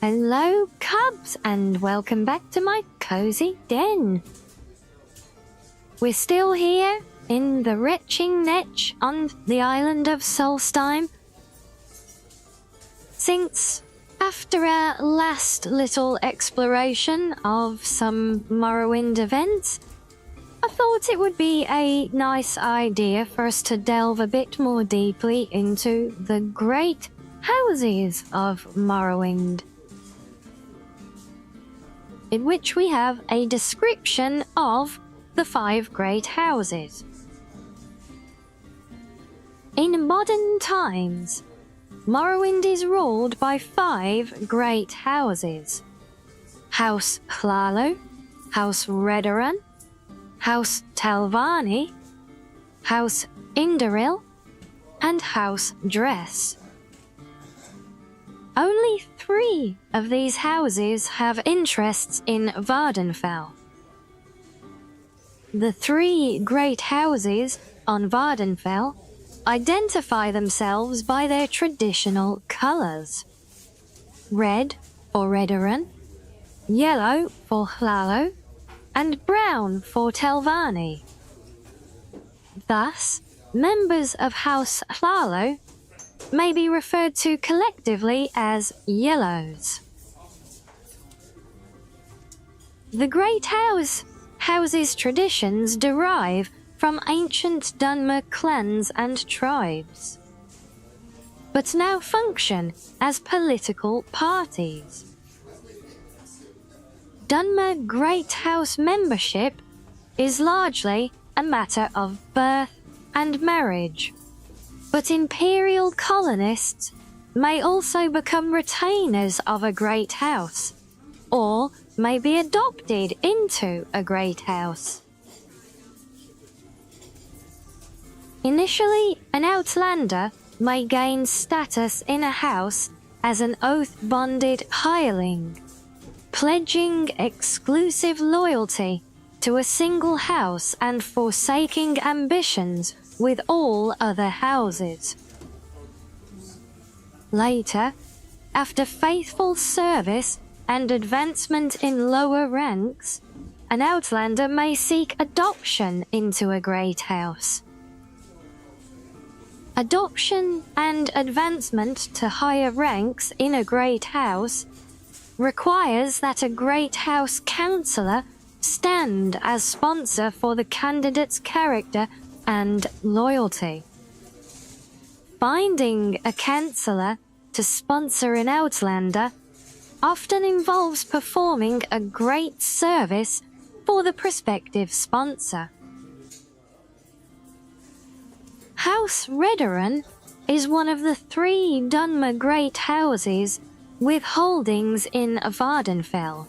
Hello, cubs, and welcome back to my cozy den. We're still here in the retching netch on the island of Solstheim. Since after our last little exploration of some Morrowind events, I thought it would be a nice idea for us to delve a bit more deeply into the great houses of Morrowind, in which we have a description of the 5 great houses. In modern times, Morrowind is ruled by 5 great houses: House Hlaalu, House Redoran, House Telvanni, House Indoril, and House Dress. Only 3 of these houses have interests in Vvardenfell. The 3 great houses on Vvardenfell identify themselves by their traditional colours: red for Redoran, yellow for Hlaalu, and brown for Telvanni. Thus, members of House Hlaalu may be referred to collectively as Yellows. The Great House's traditions derive from ancient Dunmer clans and tribes, but now function as political parties. Dunmer Great House membership is largely a matter of birth and marriage, but imperial colonists may also become retainers of a great house, or may be adopted into a great house. Initially, an outlander may gain status in a house as an oath-bonded hireling, pledging exclusive loyalty to a single house and forsaking ambitions with all other houses. Later, after faithful service and advancement in lower ranks, an outlander may seek adoption into a great house. Adoption and advancement to higher ranks in a great house requires that a great house councillor stand as sponsor for the candidate's character and loyalty. Finding a councillor to sponsor an outlander often involves performing a great service for the prospective sponsor. House Redoran is one of the 3 Dunmer great houses with holdings in Vvardenfell.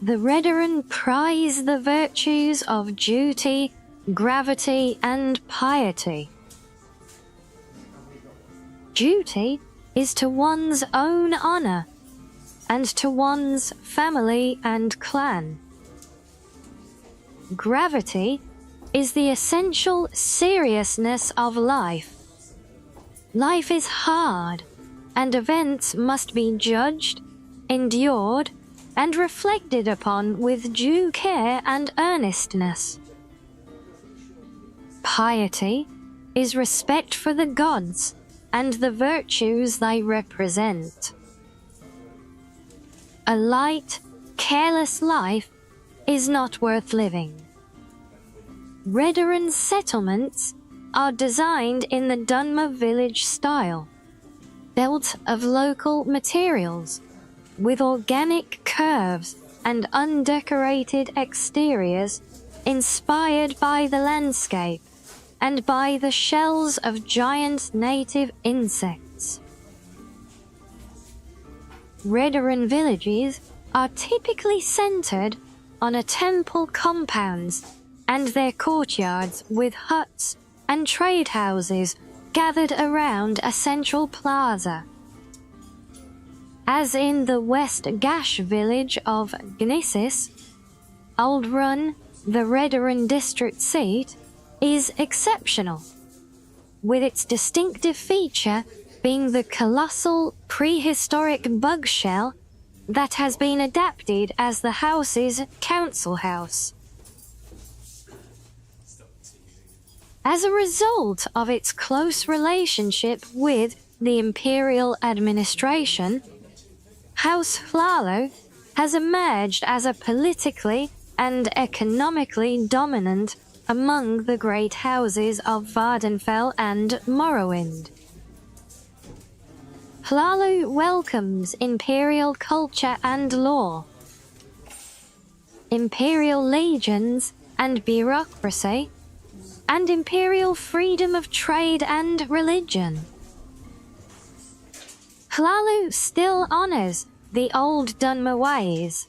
The Redoran prize the virtues of duty, gravity, and piety. Duty is to one's own honour, and to one's family and clan. Gravity is the essential seriousness of life. Life is hard, and events must be judged, endured, and reflected upon with due care and earnestness. Piety is respect for the gods and the virtues they represent. A light, careless life is not worth living. Redoran settlements are designed in the Dunmer village style, built of local materials, with organic curves and undecorated exteriors inspired by the landscape and by the shells of giant native insects. Redoran villages are typically centered on a temple compounds and their courtyards, with huts and trade houses gathered around a central plaza. As in the West Gash village of Gnisis, Old Run, the Redoran district seat, is exceptional, with its distinctive feature being the colossal prehistoric bug shell that has been adapted as the house's council house. As a result of its close relationship with the imperial administration, House Hlalo has emerged as a politically and economically dominant among the great houses of Vardenfell and Morrowind. Hlalo welcomes imperial culture and law, imperial legions and bureaucracy, and imperial freedom of trade and religion. Hlalo still honors the old Dunmer ways,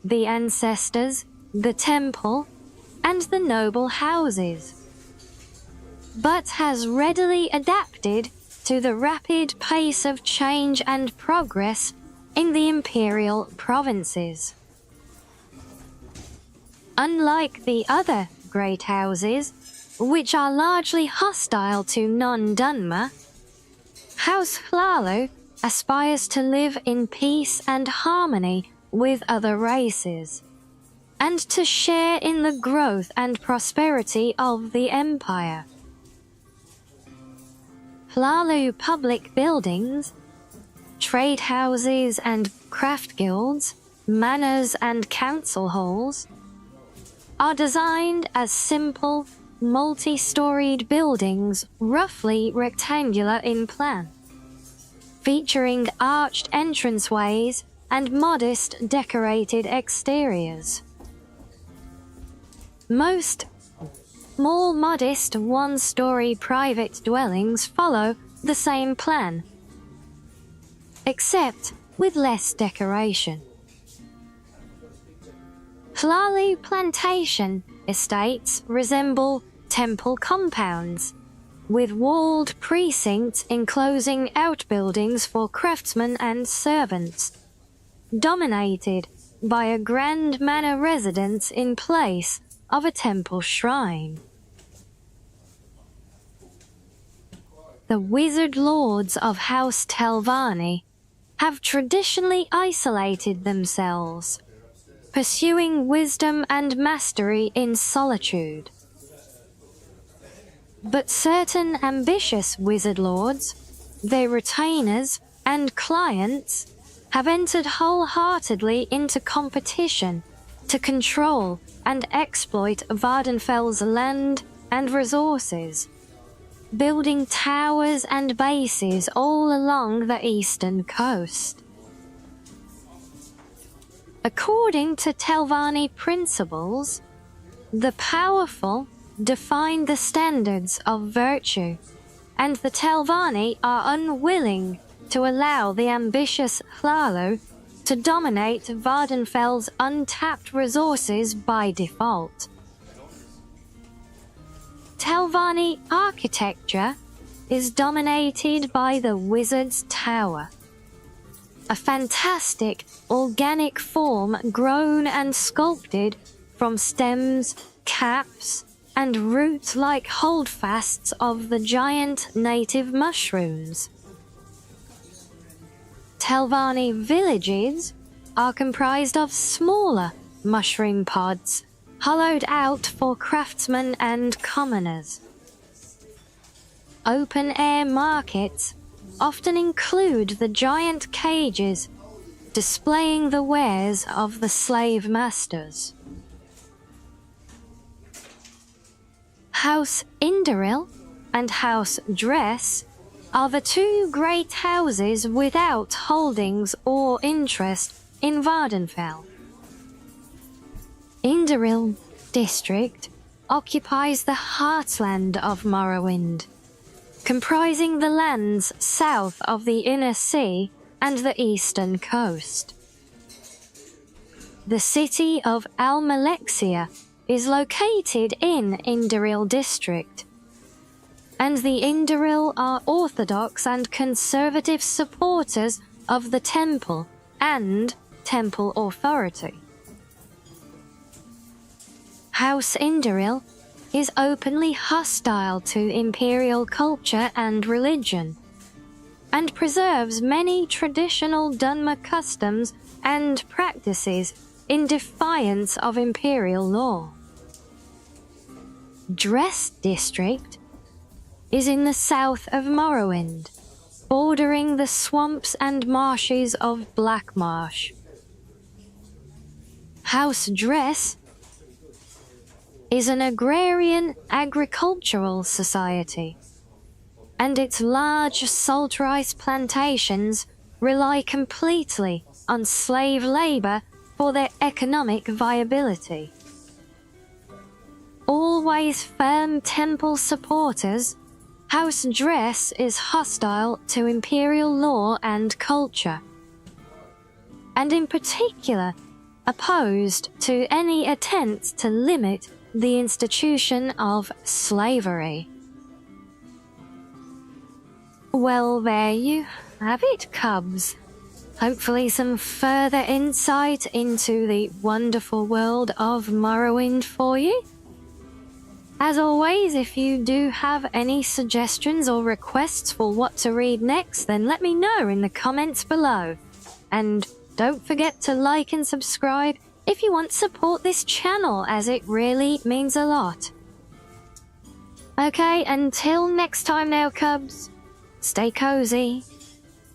the ancestors, the temple, and the noble houses, but has readily adapted to the rapid pace of change and progress in the imperial provinces. Unlike the other great houses, which are largely hostile to non-Dunmer, House Hlalo aspires to live in peace and harmony with other races, and to share in the growth and prosperity of the Empire. Hlalo public buildings, trade houses and craft guilds, manors and council halls, are designed as simple, multi-storied buildings roughly rectangular in plan, featuring arched entranceways and modest decorated exteriors. Most more modest one-story private dwellings follow the same plan, except with less decoration. Hlalo plantation estates resemble temple compounds, with walled precincts enclosing outbuildings for craftsmen and servants, dominated by a grand manor residence in place of a temple shrine. The wizard lords of House Telvanni have traditionally isolated themselves, pursuing wisdom and mastery in solitude. But certain ambitious wizard lords, their retainers and clients, have entered wholeheartedly into competition to control and exploit Vardenfell's land and resources, building towers and bases all along the eastern coast. According to Telvanni principles, the powerful define the standards of virtue, and the Telvanni are unwilling to allow the ambitious Hlalo to dominate Vardenfell's untapped resources by default. Telvanni architecture is dominated by the Wizard's Tower, a fantastic organic form grown and sculpted from stems, caps, and root-like holdfasts of the giant native mushrooms. Telvanni villages are comprised of smaller mushroom pods, hollowed out for craftsmen and commoners. Open-air markets often include the giant cages displaying the wares of the slave masters. House Indaril and House Dress are the two great houses without holdings or interest in Vardenfell. Indaril district occupies the heartland of Morrowind, comprising the lands south of the Inner Sea and the eastern coast. The city of Almalexia is located in Indaril district, and the Indaril are orthodox and conservative supporters of the temple and temple authority. House Indaril is openly hostile to imperial culture and religion, and preserves many traditional Dunmer customs and practices in defiance of imperial law. Dress District is in the south of Morrowind, bordering the swamps and marshes of Black Marsh. House Dress is an agrarian agricultural society, and its large salt rice plantations rely completely on slave labor for their economic viability. Always firm temple supporters, House Dress is hostile to imperial law and culture, and in particular opposed to any attempts to limit the institution of slavery. Well, there you have it, Cubs. Hopefully some further insight into the wonderful world of Morrowind for you. As always, if you do have any suggestions or requests for what to read next, then let me know in the comments below. And don't forget to like and subscribe if you want to support this channel, as it really means a lot. Okay, until next time now, Cubs, stay cozy.